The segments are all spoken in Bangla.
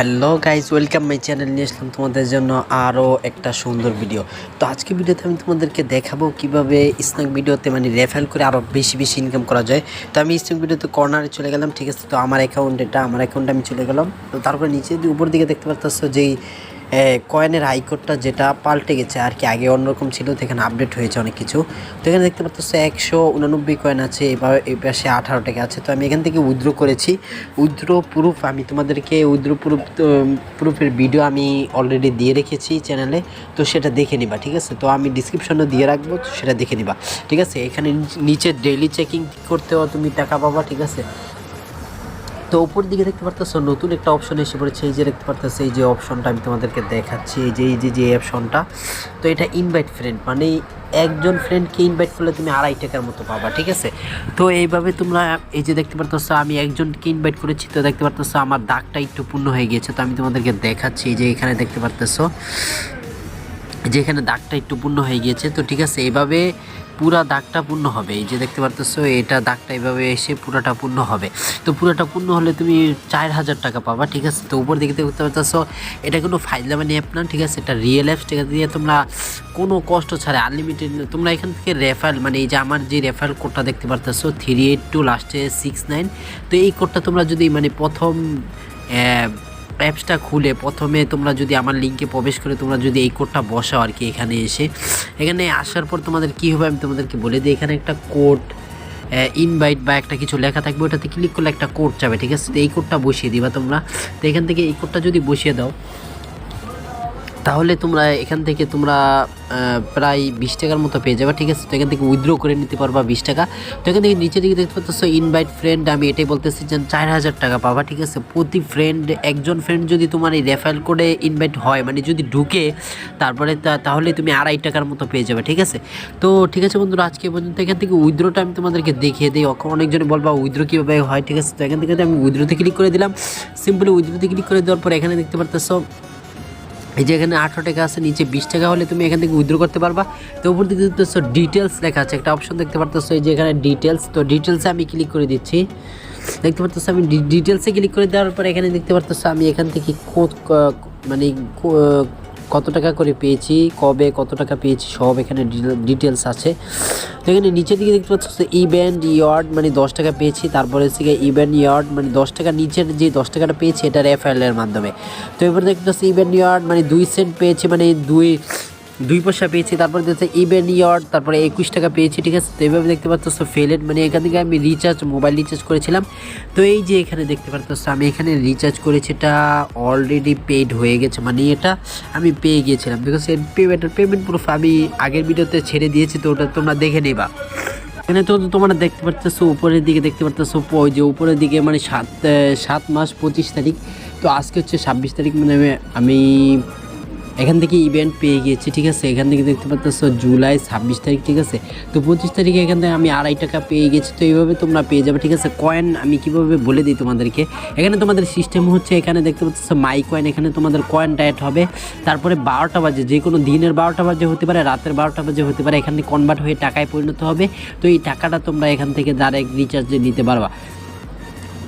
Hello guys, welcome my channel. নিয়ে আসলাম তোমাদের জন্য আরও একটা সুন্দর ভিডিও। তো আজকে ভিডিওতে আমি তোমাদেরকে দেখাবো কিভাবে স্ন্যাক ভিডিওতে মানে রেফারেল করে আরও বেশি ইনকাম করা যায়। তো আমি স্ন্যাক ভিডিওতে কর্নারে চলে গেলাম, ঠিক আছে। তো আমার অ্যাকাউন্টে আমি চলে গেলাম। তো তারপরে নিচে উপর দিকে দেখতে পাচ্ছ যেই কয়েনের আইকনটা যেটা পাল্টে গেছে আর কি, আগে অন্যরকম ছিল, তো এখানে আপডেট হয়েছে অনেক কিছু। তো এখানে দেখতে পাচ্ছ 189 কয়েন আছে, এবার এই পাশে 18 টাকা আছে। তো আমি এখান থেকে উইথড্র করেছি। উইথড্র প্রুফ আমি তোমাদেরকে উইথড্র প্রুফের ভিডিও আমি অলরেডি দিয়ে রেখেছি চ্যানেলে, তো সেটা দেখে নিবা, ঠিক আছে। তো আমি ডিসক্রিপশনে দিয়ে রাখবো, সেটা দেখে নিবা, ঠিক আছে। এখানে নিচে ডেইলি চেকিং করতেও তুমি টাকা পাবা, ঠিক আছে। তো উপর দিকে দেখতে পারতেছো নতুন একটা অপশন এসে পড়েছে, এই যে দেখতে পারতেছো এই যে অপশনটা আমি তোমাদেরকে দেখাচ্ছি, এই যে অপশনটা। তো এটা ইনভাইট ফ্রেন্ড, মানে একজন ফ্রেন্ডকে ইনভাইট করলে তুমি 2.5 টাকার মতো পাবা, ঠিক আছে। তো এইভাবে তোমরা এই যে দেখতে পারতেছো আমি একজনকে ইনভাইট করেছি, তো দেখতে পারতেছো আমার দাগটা একটু পূর্ণ হয়ে গিয়েছে। তো আমি তোমাদেরকে দেখাচ্ছি, এই যে এখানে দেখতে পারতেছো যে এখানে দাগটা একটু পূর্ণ হয়ে গিয়েছে। তো ঠিক আছে, এইভাবে পুরা দাগটা পূর্ণ হবে। এই যে দেখতে পারতেছো এটা দাগটা এইভাবে এসে পুরাটা পূর্ণ হবে। তো পুরাটা পূর্ণ হলে তুমি 4000 টাকা পাবা, ঠিক আছে। তো উপর দিকে দেখতে পারতেছো এটা কোনো ফাইজলামি অ্যাপ না, ঠিক আছে। এটা রিয়েল অ্যাপস, ঠিক আছে। দিয়ে তোমরা কোনো কষ্ট ছাড়া আনলিমিটেড তোমরা এখান থেকে রেফারেল, মানে এই যে আমার যে রেফারেল কোডটা দেখতে পারতেছো 382 লাস্টে 69। তো এই কোডটা তোমরা যদি মানে প্রথম অ্যাপসটা খুলে প্রথমে তোমরা যদি আমার লিঙ্কে প্রবেশ করে তোমরা যদি এই কোডটা বসাও আর কি, এখানে আসার পর তোমাদের কী হবে আমি তোমাদেরকে বলে দিই। এখানে একটা কোড ইনভাইট বা একটা কিছু লেখা থাকবে, ওটাতে ক্লিক করলে একটা কোড যাবে, ঠিক আছে। তো এই কোডটা বসিয়ে দিবা তোমরা। তো এখান থেকে এই কোডটা যদি বসিয়ে দাও তাহলে তোমরা এখান থেকে তোমরা প্রায় 20 টাকার মতো পেয়ে যাবে, ঠিক আছে। তো এখান থেকে উইথড্র করে নিতে পারবা 20 টাকা। তো এখান থেকে নিচে দিকে দেখতে পাচ্ছ ইনভাইট ফ্রেন্ড, আমি এটাই বলতেছি যে 4000 টাকা পাবা, ঠিক আছে। প্রতি ফ্রেন্ড একজন ফ্রেন্ড যদি তোমার এই রেফারেল কোডে ইনভাইট হয়, মানে যদি ঢুকে তারপরে তাহলে তুমি 2.5 টাকার মতো পেয়ে যাবে, ঠিক আছে। তো ঠিক আছে বন্ধুরা, আজকে পর্যন্ত এখান থেকে উইথড্রটা আমি তোমাদেরকে দেখিয়ে দিই। অনেকজনে বলবা উইথড্র কীভাবে হয়, ঠিক আছে। তো এখান থেকে আমি উইথড্রতে ক্লিক করে দিলাম। সিম্পলি উইথড্রতে ক্লিক করে দেওয়ার পর এখানে দেখতে পারতেছ এই যে এখানে 18 টাকা আছে, নিচে 20 টাকা হলে তুমি এখান থেকে উইথড্র করতে পারবা। তো উপর দিকে দেখতেছো ডিটেলস লেখা আছে, একটা অপশন দেখতে পারতেছো এই যে এখানে ডিটেলস। তো ডিটেলসে আমি ক্লিক করে দিচ্ছি। দেখতে পারতেছো আমি ডিটেলসে ক্লিক করে দেওয়ার পর এখানে দেখতে পারতেছো আমি এখান থেকে মানে কত টাকা করে পেয়েছি, কবে কত টাকা পেয়েছি সব এখানে ডিটেলস আছে। তো এখানে নিচের দিকে দেখতে পাচ্ছ ইভেন্ট ইয়ার্ড, মানে 10 টাকা পেয়েছি। তারপরে হচ্ছে ইভেন্ট ইয়ার্ড মানে 10 টাকা, নিচের যে 10 টাকাটা পেয়েছি এটা রেফারেলের মাধ্যমে। তো এবার দেখতে পাচ্ছি ইভেন্ট ইয়ার্ড মানে 2 সেন্ট পেয়েছি, মানে 2 পয়সা পেয়েছি। তারপরে দেখতে ইভেন্ট ইয়ার্ড তারপরে 21 টাকা পেয়েছি, ঠিক আছে। তো এইভাবে দেখতে পাচ্ছ ফেলেড, মানে এখান থেকে আমি মোবাইল রিচার্জ করেছিলাম। তো এই যে এখানে দেখতে পাচ্ছ আমি এখানে রিচার্জ করেছি, এটা অলরেডি পেড হয়ে গেছে, মানে এটা আমি পেয়ে গিয়েছিলাম, বিকজ এর পেমেন্ট প্রুফ আমি আগের ভিডিওতে ছেড়ে দিয়েছি, তো ওটা তোমরা দেখে নেবা। এখানে তো তোমরা দেখতে পাচ্ছ উপরের দিকে দেখতে পাচ্ছ ওই যে উপরের দিকে মানে 7 মাস 25 তারিখ। তো আজকে হচ্ছে 26 তারিখ, মানে আমি এখান থেকে ইভেন্ট পেয়ে গিয়েছি, ঠিক আছে। এখান থেকে দেখতে পাচ্ছ জুলাই 26 তারিখ, ঠিক আছে। তো 25 তারিখে এখান থেকে আমি 2.5 টাকা পেয়ে গেছি। তো এইভাবে তোমরা পেয়ে যাবে, ঠিক আছে। কয়েন আমি কীভাবে বলে দিই তোমাদেরকে। এখানে তোমাদের সিস্টেম হচ্ছে এখানে দেখতে পাচ্ছ মাই কয়েন, এখানে তোমাদের কয়েনটা অ্যাড হবে। তারপরে 12টা বাজে, যে কোনো দিনের 12টা বাজে হতে পারে, রাতের 12টা বাজে হতে পারে, এখানে কনভার্ট হয়ে টাকায় পরিণত হবে। তো এই টাকাটা তোমরা এখান থেকে ডাইরেক্ট রিচার্জে নিতে পারবা।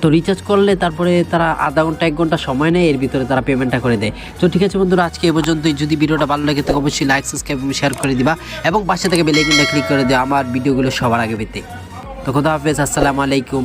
তো রিচার্জ করলে তারপরে তারা আধা ঘন্টা 1 ঘন্টা সময় নেয়, এর ভিতরে তারা পেমেন্টটা করে দেয়। তো ঠিক আছে বন্ধুরা, আজকে এ পর্যন্তই। যদি ভিডিওটা ভালো লাগে তাহলে অবশ্যই লাইক, সাবস্ক্রাইব এবং শেয়ার করে দিবা, এবং পাশে থেকে বেল আইকনটা ক্লিক করে দিও আমার ভিডিওগুলো সবার আগে পেতে। তো খোদা হাফেজ, আসসালামু আলাইকুম।